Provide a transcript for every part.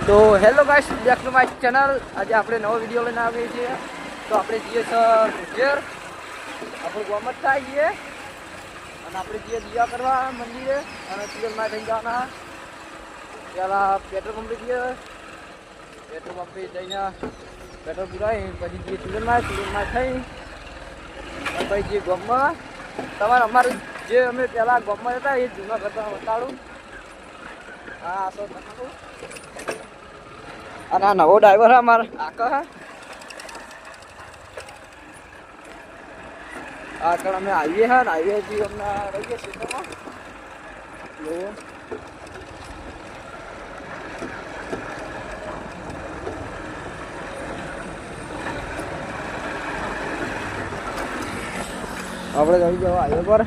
તો hello guys, back to my channel. આજે આપણે નવો વિડીયો લઈને આવીએ છીએ। તો આપણે જઈએ સર આપણે ગોમત થઈએ અને આપણે જઈએ દિયા કરવા મંદિરે અને સીએલમાં થઈ જવાના। પહેલાં પેટ્રોલ પંપે જઈએ, પેટ્રોલ પંપે જઈને પેટ્રોલ પુરાવી પછી જઈએ સીએલમાં થઈ અને પછી જઈએ ગોમમાં। તમારે અમારું જે અમે પહેલાં ગોમમાં હતા એ જૂના કરતા બતાડું। હા તો અને આ નવો ડ્રાઈવર હે અમારા કાકા હે। આગળ અમે હાઈવે હે ને હાઈવેથી અમને રહીએ ક્ષેત્રમાં આપણે જઈ જવા હાઈવે પર।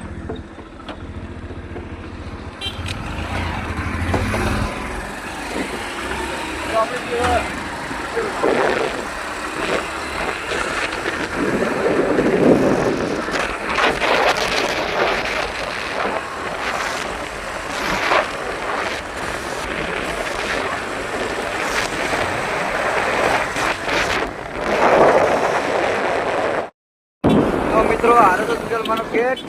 મિત્રો હારે તો સીએલમાંનો ગેટ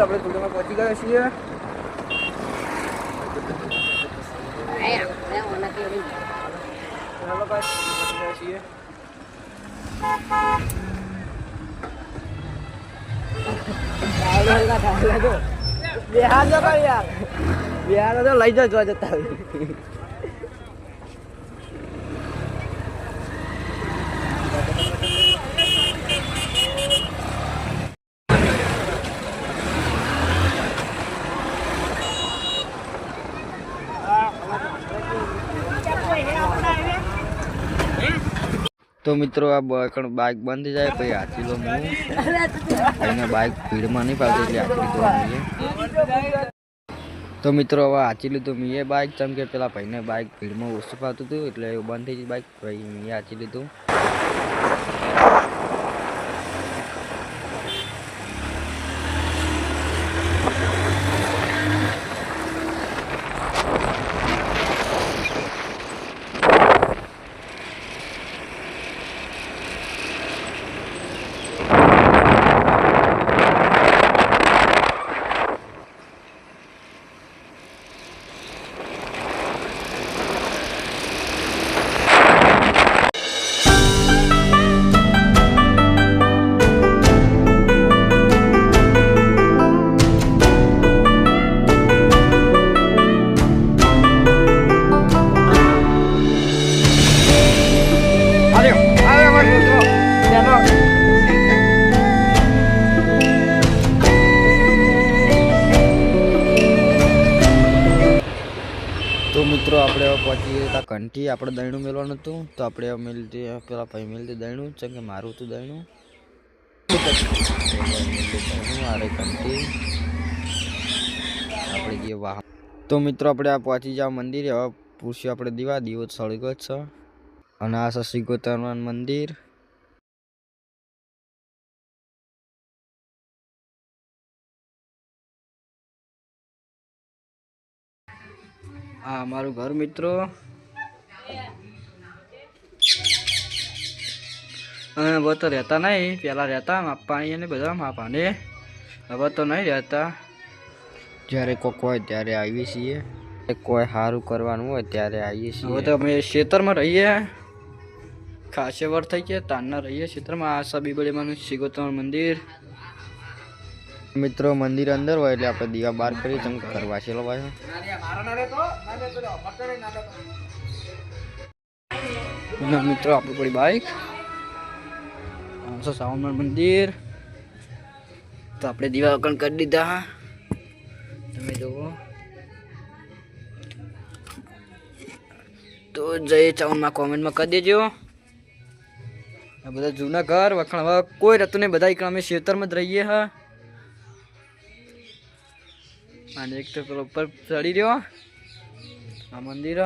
આપણે સ્ટુડિયોમાં પહોંચી ગયા છીએ। હેલો ગાઈસ, પહોંચી ગયા છીએ। બિહાર જો યાર, બિહાર તો લઈ જજો જતા तो मित्रों आ बाइक बंद जाए પછી હાથી લો હું એને બાઇક ભીડમાં નહીં પાડતી એટલે હાથી તો મીએ। તો મિત્રો હવે હાથી લીધું મીએ બાઇક, જેમ કે પેલા ભાઈને બાઇક ભીડમાં ઓછું પાતું હતું એટલે એવું બંધ થઈ ગઈ બાઇક, ભાઈ મીએ હાથી લીધું। तो मित्रों આપણે પહોંચી ગયા કંઠી, આપણે દહીણું મેળવાનું હતું તો આપણે મેળતી પેલા ભાઈ મેળતી દહીણું છે કે મારું હતું દહીણું મારે કંઠી આપણે જે વાહન। તો મિત્રો આપણે આ પહોંચી જાવ મંદિરે। હવે પૂછ્યું આપણે દીવો સળી ગયો છે અને આ છે સિગોતરનું મંદિર। આ અમારું ઘર મિત્રો, હવે તો રહેતા નહીં, પહેલાં રહેતા પાણી અને બધા માપાને, હવે તો નહીં રહેતા। જ્યારે કોક હોય ત્યારે આવીએ છીએ, કોઈ સારું કરવાનું હોય ત્યારે આવીએ છીએ। હવે તો અમે ખેતરમાં રહીએ, ખાસે વર થઈ ગયા તારના રહીએ ખેતરમાં। આ સબીબળીમાંનું સિગોતર મંદિર મિત્રો, મંદિર અંદર હોય એટલે આપણે દીવા બહાર કરી ચમ કરવા છે ભાઈ। મિત્રો આપણું પડી બાઈક સાવન મંદિર, તો આપણે દીવા અકણ કરી દીધા, તમે જુઓ। તો જય ચાવનમાં કોમેન્ટમાં કરી દેજો। આ બધા જૂના ઘર વખણ હવે કોઈ રહેતું નહીં, બધા અમે ખેતરમાં જ રહીએ હા. અને એક તો પેલો ઉપર ચડી રહ્યો આ મંદિર.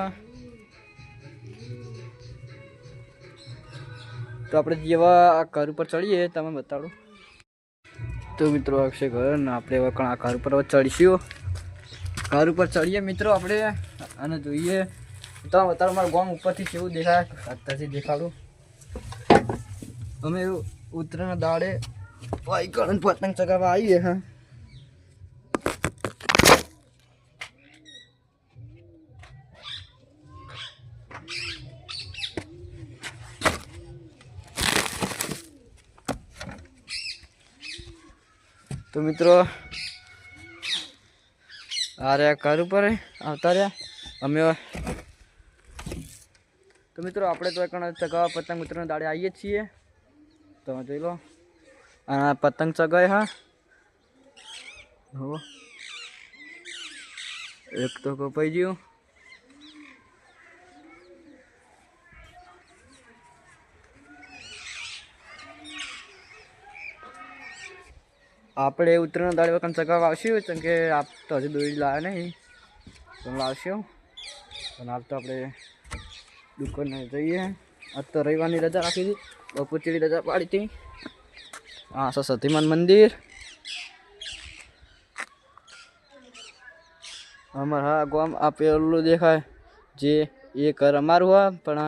તો આપણે જેવા આ ઘર ઉપર ચડીએ તમે બતાડો. તો મિત્રો આવશે ઘર ને આપણે હવે આ ઘર ઉપર ચડીશું. ઘર ઉપર ચડીએ મિત્રો આપણે અને જોઈએ તો બતાડો મારા ગામ ઉપરથી કેવું દેખાય. અત્યારથી દેખાડું અમે ઉત્તરાયણના દાડે પતંગ ચગાવવા આવીએ હા. તો મિત્રો અરે ઘર ઉપર આવતા રહ્યા અમે. તો મિત્રો આપણે તો ચગાવવા પતંગ ઉત્તરાયણના દાડે આવીએ છીએ. તો જોઈ લો આ પતંગ ચગાય હા. હો એક તો કપાઈ ગયું. આપણે ઉત્તરાયણના દાડે વખત ચગાવવા આવશું કેમ કે આપ તો હજુ દોરી લાવ્યા નહીં તો લાવશું. અને આપ તો આપણે દુકાને જઈએ. આજ તો રવિવારની રજા રાખી હતી, બપોરથી રજા પાડી હતી. હા સતીમાન મંદિર અમાર હા ગામ આ પેલું દેખાય જે એ ઘર અમારું હા. પણ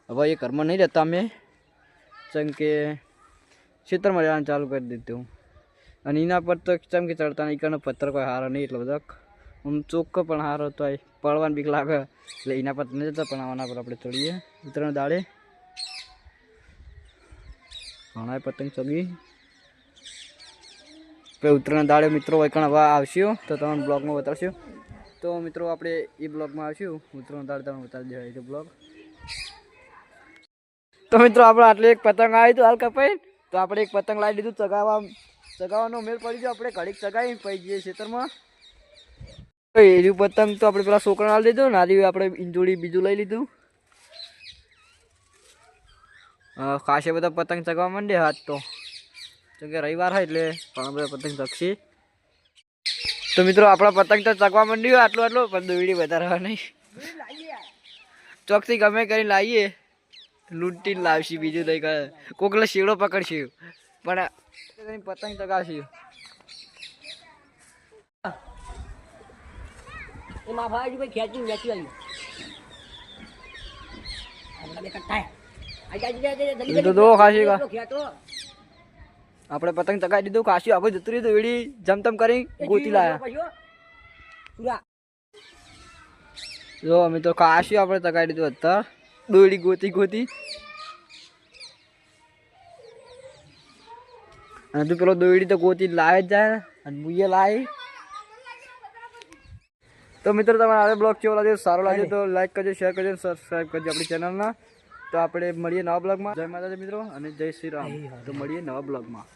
હવે એ ઘરમાં નહીં રહેતા અમે જેમ કે ખેતરમાં રહેવાનું ચાલુ કરી દીધું. અને એના પર તો ચમ કે ચડતા નહીં કારણ પથ્થર કોઈ સારો નહીં એટલો બધો આમ ચોખ્ખો પણ સારો તો પડવાની બીક લાગે એટલે એના પર નહીં જતા. પણ આના પર આપણે ચડીએ ઉત્તરાયણ દાડે. ઘણા પતંગ ચગી ઉત્તરાયણ દાડે મિત્રો વૈકણ હવે આવશું તો તમને બ્લોગમાં બતાવશું. તો મિત્રો આપણે એ બ્લોગમાં આવશું ઉત્તરાયણ દાડે તમને બતાવી દેવાય છે બ્લોગ. તો મિત્રો આપણે આટલે એક પતંગ આવી હતું હાલ કપાઈ. તો આપણે એક પતંગ લાવી દીધું ચગાવવાનો મેળ પડી ગયો. આપણે ઘડીક ચગાવી પડી જઈએ ખેતરમાં. એર્યું પતંગ તો આપણે પેલા છોકરા લાવી દીધું ને આર્યું આપણે ઇંજોડી બીજું લઈ લીધું. ખાસે બધા પતંગ ચગાવવા માંડે હાથ તો કેમ કે રવિવાર હોય એટલે ઘણા બધા પતંગ ચગશે. તો મિત્રો આપણા પતંગ તો ચગવા માંડ્યું આટલું પણ દોયડી વધારવા નહીં. ચોકથી ગમે કરીને લાવીએ લૂંટીને લાવશી બીજું નહીં કરે. કોકલે શીવડો પકડશું પણ પતંગ ચગાવશું. આપણે પતંગ ચગાવી દીધું કાશી આખું જતું રહ્યું દોયડી જમતમ કરી ગોતી લાયા. જો અમે તો કાશી આપણે ચગાવી દીધું હતા દોયડી ગોતી. અને તું પેલો દોયડી તો ગોતી લાવે જ જાય અને મુએ લાવી. તો મિત્રો તમારે હવે બ્લોગ કેવો લાગ્યો સારો લાગ્યો તો લાઈક કરજો, શેર કરજો, સબસ્ક્રાઈબ કરજો આપણી ચેનલના. તો આપણે મળીએ નવા બ્લોગમાં. જય માતાજી મિત્રો અને જય શ્રી રામ. તો મળીએ નવા બ્લોગમાં.